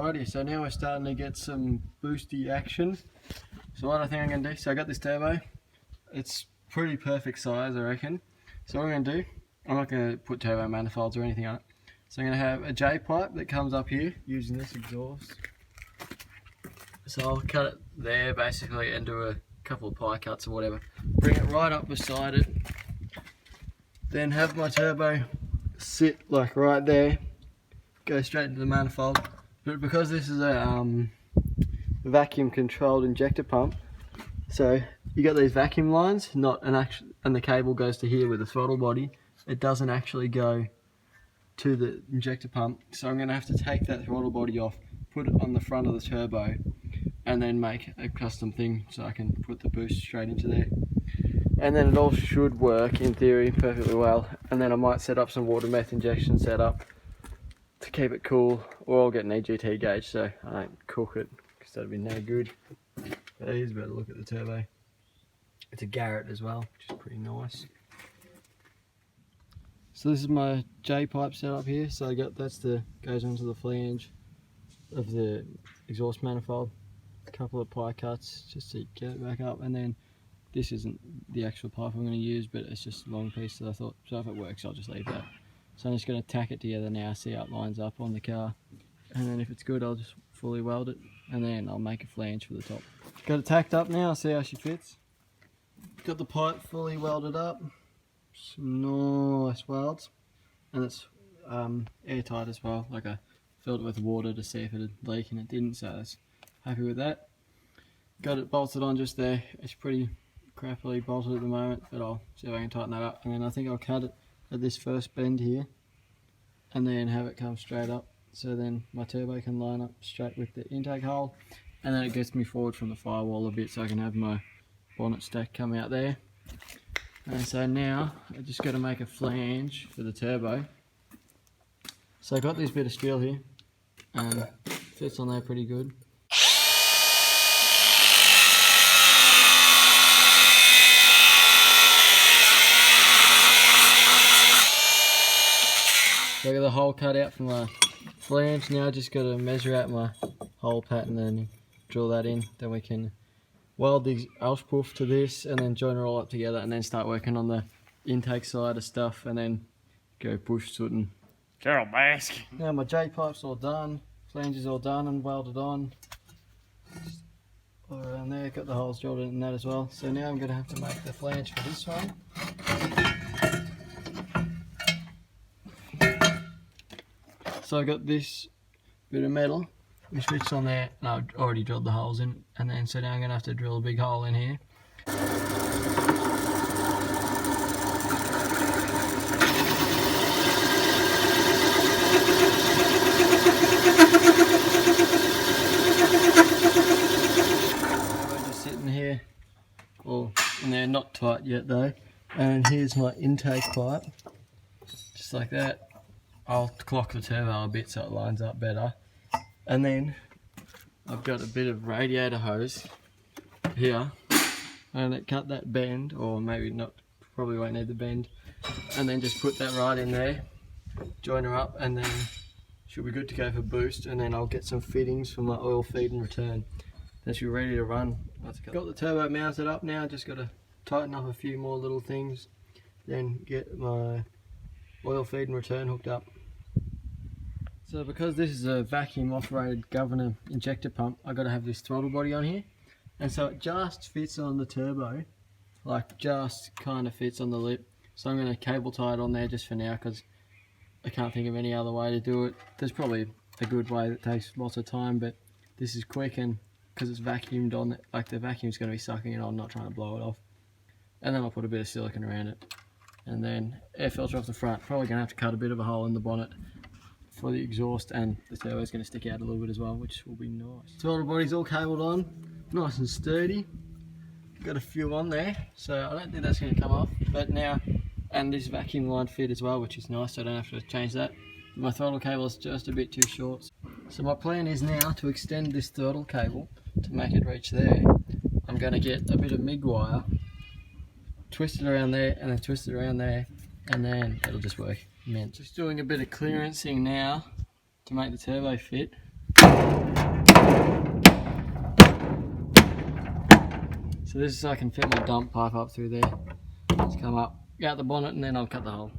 Alrighty, so now we're starting to get some boosty action. So what I think I'm going to do, so I got this turbo. It's pretty perfect size, I reckon. So what I'm going to do, I'm not going to put turbo manifolds or anything on it. So I'm going to have a J-pipe that comes up here using this exhaust. So I'll cut it there basically and do a couple of pie cuts or whatever. Bring it right up beside it. Then have my turbo sit like right there. Go straight into the manifold. But because this is a vacuum controlled injector pump, so you got these vacuum lines, not an actual, and the cable goes to here with the throttle body. It doesn't actually go to the injector pump, so I'm going to have to take that throttle body off, put it on the front of the turbo, and then make a custom thing so I can put the boost straight into there. And then it all should work in theory perfectly well. And then I might set up some water meth injection setup to keep it cool, or I'll get an EGT gauge so I don't cook it, because that'd be no good. But here's a better look at the turbo. It's a Garrett as well, which is pretty nice. So this is my J-pipe setup here. So I got goes onto the flange of the exhaust manifold. A couple of pie cuts just to get it back up, and then this isn't the actual pipe I'm going to use, but it's just a long piece that I thought, so if it works I'll just leave that. So I'm just going to tack it together now, see how it lines up on the car, and then if it's good I'll just fully weld it, and then I'll make a flange for the top. Got it tacked up now, see how she fits. Got the pipe fully welded up, some nice welds, and it's airtight as well. Like I filled it with water to see if it would leak, and it didn't, so I was happy with that. Got it bolted on just there. It's pretty crappily bolted at the moment, but I'll see if I can tighten that up, and then I think I'll cut it at this first bend here and then have it come straight up, so then my turbo can line up straight with the intake hole, and then it gets me forward from the firewall a bit so I can have my bonnet stack come out there. And so now I just got to make a flange for the turbo. So I got this bit of steel here and fits on there pretty good. So I got the hole cut out for my flange. Now I just got to measure out my hole pattern and drill that in. Then we can weld the Auspuff to this and then join it all up together, and then start working on the intake side of stuff, and then go bush sooting. Carol Mask. Now my J-pipe's all done, flange is all done and welded on. Just all around there, got the holes drilled in that as well. So now I'm going to have to make the flange for this one. So I got this bit of metal which fits on there, and I've already drilled the holes in, and then so now I'm going to have to drill a big hole in here. We're just sitting here, and they're not tight yet though, and here's my intake pipe, just like that. I'll clock the turbo a bit so it lines up better. And then I've got a bit of radiator hose here, and it cut that bend, or maybe not, probably won't need the bend, and then just put that right in there, join her up, and then she'll be good to go for boost. And then I'll get some fittings for my oil feed and return. Then she'll be ready to run. Got the turbo mounted up now, just got to tighten up a few more little things, then get my oil feed and return hooked up. So because this is a vacuum operated governor injector pump, I got to have this throttle body on here, and so it just fits on the turbo, like just kind of fits on the lip. So I'm going to cable tie it on there just for now, because I can't think of any other way to do it. There's probably a good way that takes lots of time, but this is quick, and because it's vacuumed on, like the vacuum's going to be sucking it on, not trying to blow it off. And then I'll put a bit of silicone around it, and then air filter off the front. Probably going to have to cut a bit of a hole in the bonnet for the exhaust, and the turbo is going to stick out a little bit as well, which will be nice. Throttle body's all cabled on, nice and sturdy. Got a few on there, so I don't think that's going to come off. But now, and this vacuum line fit as well, which is nice, so I don't have to change that. My throttle cable is just a bit too short. So my plan is now to extend this throttle cable to make it reach there. I'm going to get a bit of MIG wire, twist it around there, and then twist it around there, and then it'll just work. Just doing a bit of clearancing now to make the turbo fit. So So this is so I can fit my dump pipe up through there. Just come up, get out the bonnet, and then I'll cut the hole.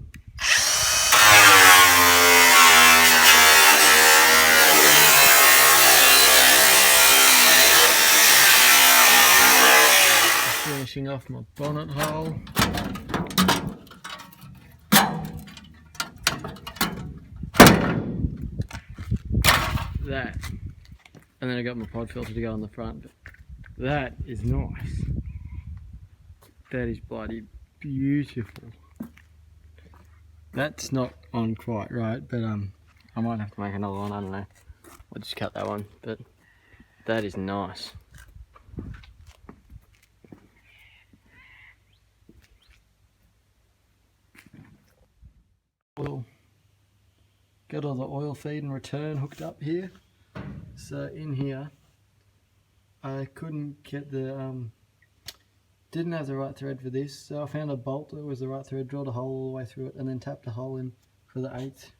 Just finishing off my bonnet hole. That. And then I got my pod filter to go on the front. But that is nice. That is bloody beautiful. That's not on quite right, but I might have to make another one, I don't know. I'll just cut that one, but that is nice. Oil. Got all the oil feed and return hooked up here. So in here, I couldn't get the, didn't have the right thread for this, so I found a bolt that was the right thread, drilled a hole all the way through it, and then tapped a hole in for the 8th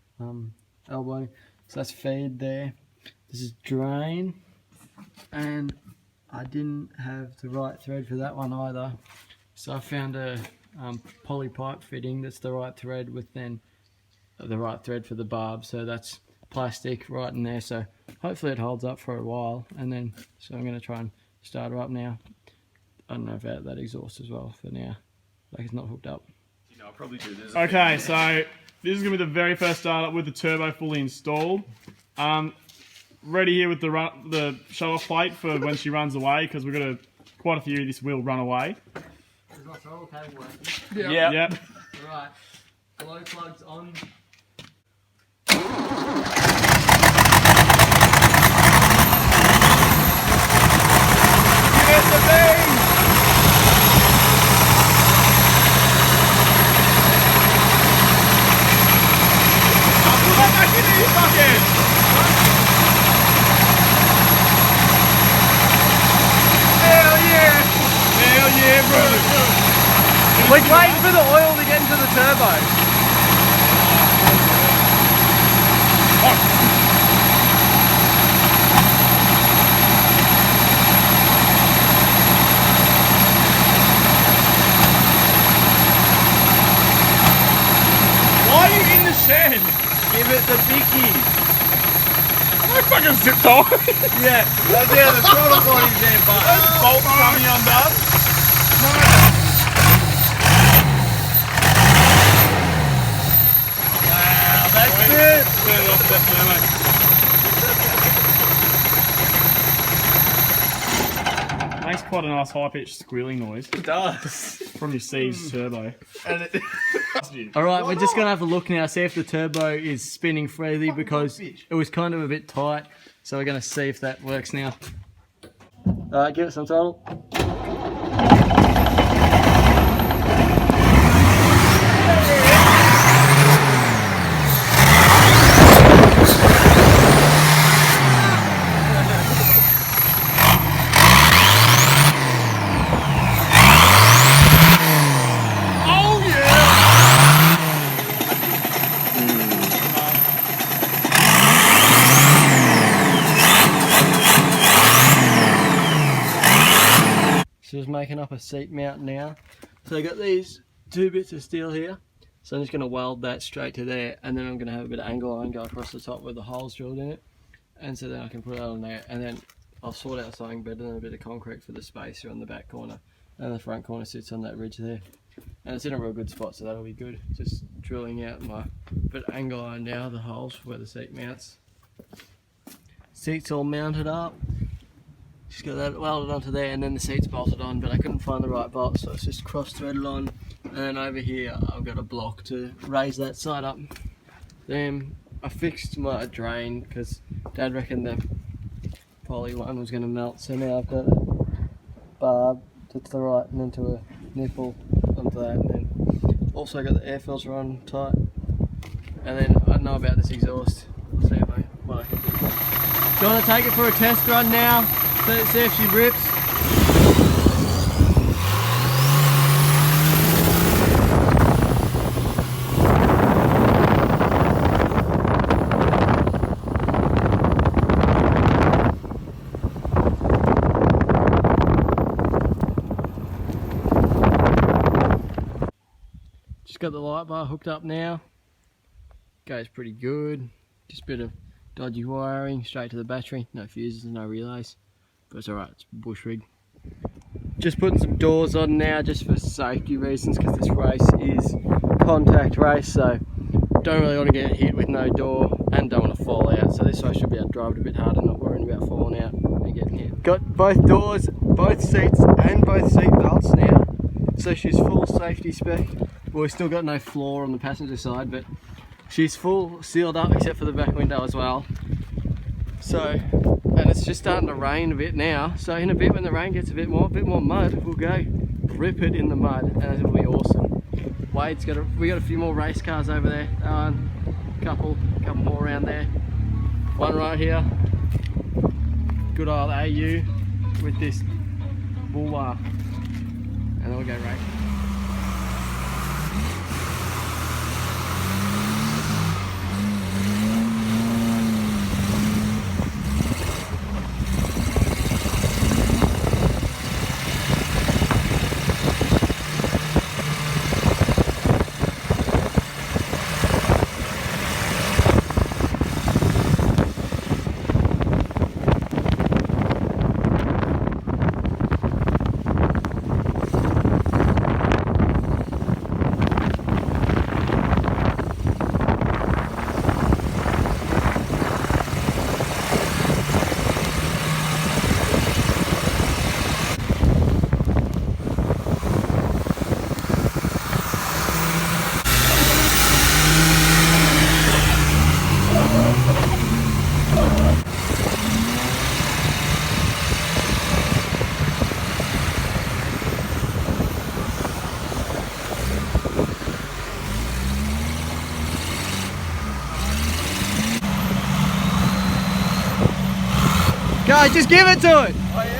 elbow. So that's feed there. This is drain, and I didn't have the right thread for that one either. So I found a poly pipe fitting that's the right thread with then the right thread for the barb. So that's plastic right in there. So hopefully it holds up for a while. And then, so I'm going to try and start her up now. I don't know about that exhaust as well for now. Like it's not hooked up. You know, I'll probably do this. Okay, so this is going to be the very first startup with the turbo fully installed. Ready here with the shut-off plate for when she runs away, because we've got quite a few this will run away. Is my throttle cable working? Yeah. Yep. Right. Glow plugs on. Give us the thing! Pull that back into your bucket! Hell yeah! Hell yeah, bro! We're waiting for the oil to get into the turbo. Why are you in the shed? Give it the biggie. I fucking zip tie. Yeah, that's yeah, the throttle body's there, but Bolts coming undone. wow, that's it. Turn it off that turbo. Makes quite a nice high-pitched squealing noise It does. from your C's turbo. And it. Alright, we're just going to have a look now, see if the turbo is spinning freely, because it was kind of a bit tight. So we're going to see if that works now. Alright, give it some throttle. So just making up a seat mount now. So I got these 2 bits of steel here. So I'm just going to weld that straight to there, and then I'm going to have a bit of angle iron go across the top with the holes drilled in it. And so then I can put it on there, and then I'll sort out something better than a bit of concrete for the spacer on the back corner. And the front corner sits on that ridge there. And it's in a real good spot, so that'll be good. Just drilling out my bit of angle iron now, the holes where the seat mounts. Seat's all mounted up. Just got that welded onto there, and then the seat's bolted on, but I couldn't find the right bolt, so it's just cross-threaded on. And then over here I've got a block to raise that side up. Then I fixed my drain because Dad reckoned the poly one was going to melt, so now I've got a barb to the right and then to a nipple onto that, and then also got the air filter on tight. And then I don't know about this exhaust. I'll see what I can do. Do you want to take it for a test run now? See if she rips. got the light bar hooked up now. Goes pretty good. Just a bit of dodgy wiring straight to the battery. No fuses, no relays. But it's alright, it's bush rig. Just putting some doors on now just for safety reasons, because this race is contact race, so don't really want to get hit with no door and don't want to fall out. So this way I should be able to drive it a bit harder, not worrying about falling out and getting hit. Got both doors, both seats and both seat belts now. So she's full safety spec. Well, we've still got no floor on the passenger side, but she's full sealed up except for the back window as well. So, and it's just starting to rain a bit now. So in a bit, when the rain gets a bit more mud, we'll go rip it in the mud, and it'll be awesome. Wade's we got a few more race cars over there. Couple more around there. One right here. Good old AU with this bull bar, and then we'll go race. Guys, just give it to it! Oh, yeah.